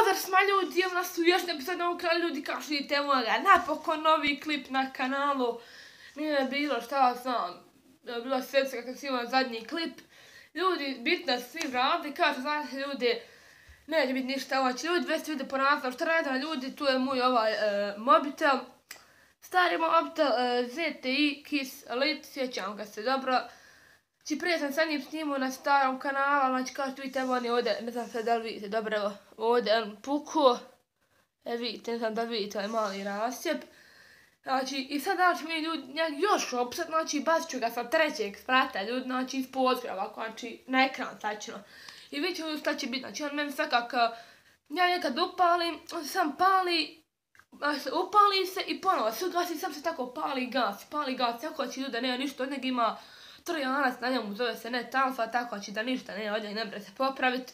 Pozdrav svima ljudi, evo nas u još epizod novog kanala ljudi, kao što vidite, evo ga, napokon novi klip na kanalu. Nije bilo šta znam, bilo sredstva kako si imao zadnji klip. Ljudi, bitno da svi vrati, kao što znate ljudi, neće biti ništa ovaći. Ljudi, već vide po nastavu šta radila ljudi, tu je moj mobitel. Stari mobitel ZTE Kiss Elite, sjećam ga se dobro. Znači prije sam sa njim snimao na starom kanalu, znači kao što vidite, evo on je ovdje, ne znam sad da li vidite, dobro evo, ovdje on pukuo. Vidite, ne znam da vidite ovaj mali rasjep. Znači, i sad znači mi ljudi još opsat, znači bacit ću ga sa trećeg sprata ljudi, znači iz pozdrava, ovako, znači na ekran tačno. I vidit ću šta će biti, znači on meni svakako, ja nekad upalim, on se sam pali, upali se i ponovo se ugasi, sam se tako pali gas, tako će ljudi da nema ništa od njega, ima trojanac na njemu, zove se net alfa, tako će da ništa nema od njega, ne bre se popraviti.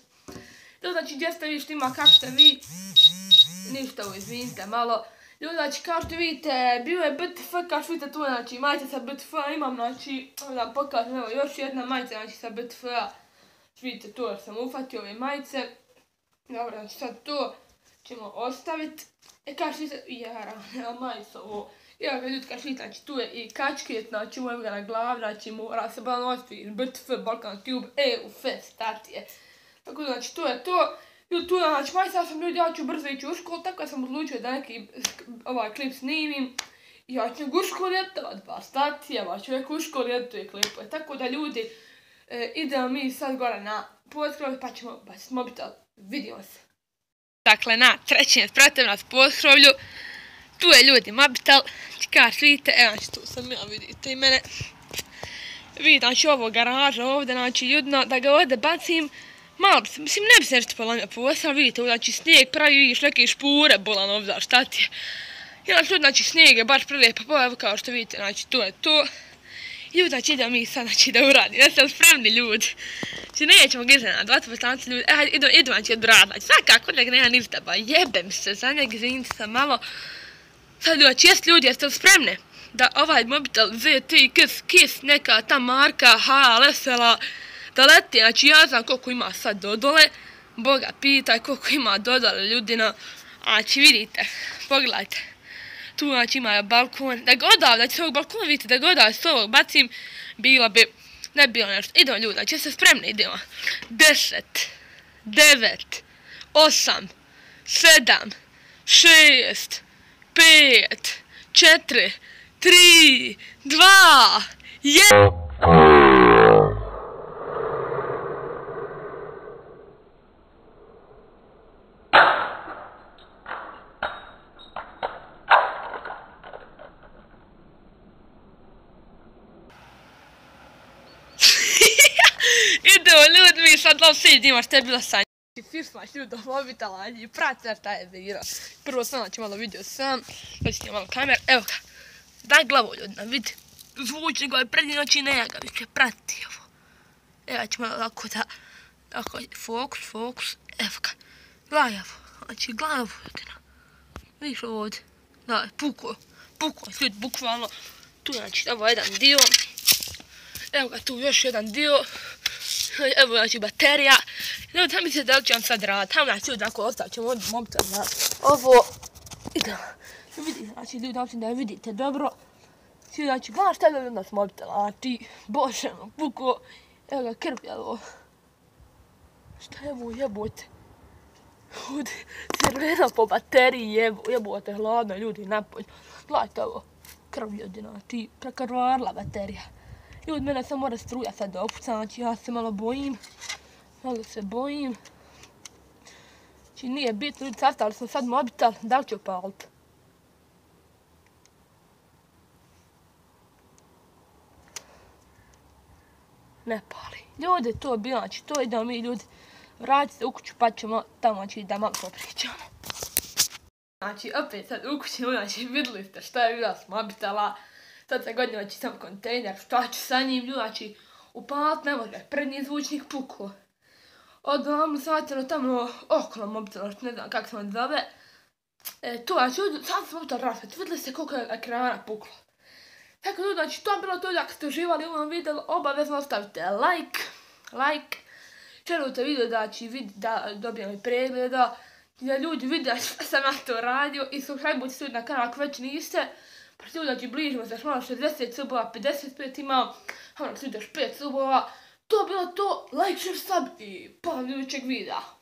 To znači gdje ste vi što ima, kako ste vi, ništa izvinite malo. Ljudi, znači kao što vidite, bio je BTF, kao što vidite tu, znači majica sa BTF-a imam, znači, da pokažem, evo još jedna majica, znači sa BTF-a. Vidite tu jer sam ufatio ove majice. Dobro, znači sad to ćemo ostaviti. Kao što vidite, evo majica ovo. Evo ga ljudi, kao što vidite, znači tu je i kačket, znači evo ga na glavi, znači mora se bala nositi BTF, Balkan Tube, EU Fest, tatije. Tako da, znači to je to. Ljudi, tu je, znači majica sam ljudi, ja ću brzo ići u školu, tako da sam odlučio da neki klip snimim. Ja ću u školu ljetovat, ba stacije, ba čovjek u školu ljetuje klipove. Tako da ljudi, idemo mi sad gore na potkrovlje pa ćemo baciti mobitel. Vidimo se. Dakle, na trećem spratem nas potkrovlju. Tu je ljudi mobitel. Kao što vidite, evo znači tu sam ja, vidite i mene. Vidite, znači ovo garaža ovdje, znači ljudno, da ga ovdje bacim. Malo bi se, mislim ne bi se nešto polomio posao, vidite, znači snijeg pravi, vidiš neke špure bolan ovdje, šta ti je. I znači snijeg je baš prelijepa, pa evo kao što vidite, znači to je to. Ljudi, znači idemo mi sad, znači da uradim, ja sam spremni ljudi. Znači nećemo ga iznenadovati, poslanci ljudi, idemo znači odbrati, znači svakako nek nema ništa, ba jebem se za njeg, izvinite sam malo. Sad znači jest ljudi, jeste li spremne? Da ovaj mobitel ZTE Kiss, neka ta marka HLSL-a, da leti, znači ja znam koliko ima sad dodole, Boga pitaj koliko ima dodole ljudina, znači vidite, pogledajte, tu znači ima balkon, da ga odavde, znači s ovog balkona vidite, da ga odavde s ovog bacim, bilo bi, ne bilo nešto, idemo ljudi, znači jeste spremni, idemo, 10, 9, 8, 7, 6, 5, 4, 3, 2, 1. Idemo ljudi, mi sad vam sve idimo što je bilo sanje. Firsmaš ljudi do mobitela i prati šta je bilo. Prvo sam znači malo vidio sam, pa snimam malo kamer, evo ga. Daj glavu ljudi, vidi. Zvučni ga je prednji noći ne ga više prati ovo. Evo ću malo lako da, tako fokus, evo ga. Glavu, znači glavu ljudina. Vidiš ovdje, da, puko, ljudi, bukvalno. Tu znači ovo jedan dio. Evo ga tu još jedan dio. Evo znači baterija. Evo da mislite da li će vam sad raditi. Tamo znači ljudi ako ostavit ćemo ovdje mobitel na ovo. Idemo. Vidite, znači ljudi znači da vidite dobro. Znači gledaj šta je ljudi nas mobitela. Znači bože no puko. Evo ga krp je ovo. Šta je ovo jebote. Ljudi crveno po bateriji jebote hladno ljudi napolj. Gledajte ovo. Krv ljudi znači prekrvarla baterija. Ljudi, mene sam mora struja sad da opuca, znači ja se malo bojim. Znači nije bitno, ljudi, sastavili smo sad mobitel, da li će upaliti? Ne pali. Ljudi, to je bilo, znači to idemo mi ljudi vratiti se u kuću pa ćemo tamo znači da malo popričamo. Znači opet sad u kuću, znači vidjeli ste šta je bila s mobitela. Sad se godinama će sam kontejner, šta ću sa njim, znači upalit ne može, prednji zvučnik puko. Odavno svatilo tamo okolo mobitela, ne znam kako se on zove. To, znači sad sam mobitel rasvet, vidjeli ste koliko je ekrana puklo. Tako da, znači to je bilo to, ako ste uživali u ovom videu, obavezno ostavite like. Želite video da dobijem i pregleda. da ljudi vide šta sam ja to radio i subscribe-ujte se na kanal ako već niste. Protiv ljudi bližimo se malo 60 subova, 55 imam, ako ideš 5 subova. To bilo to, like, share, sub i pa vam idućeg videa.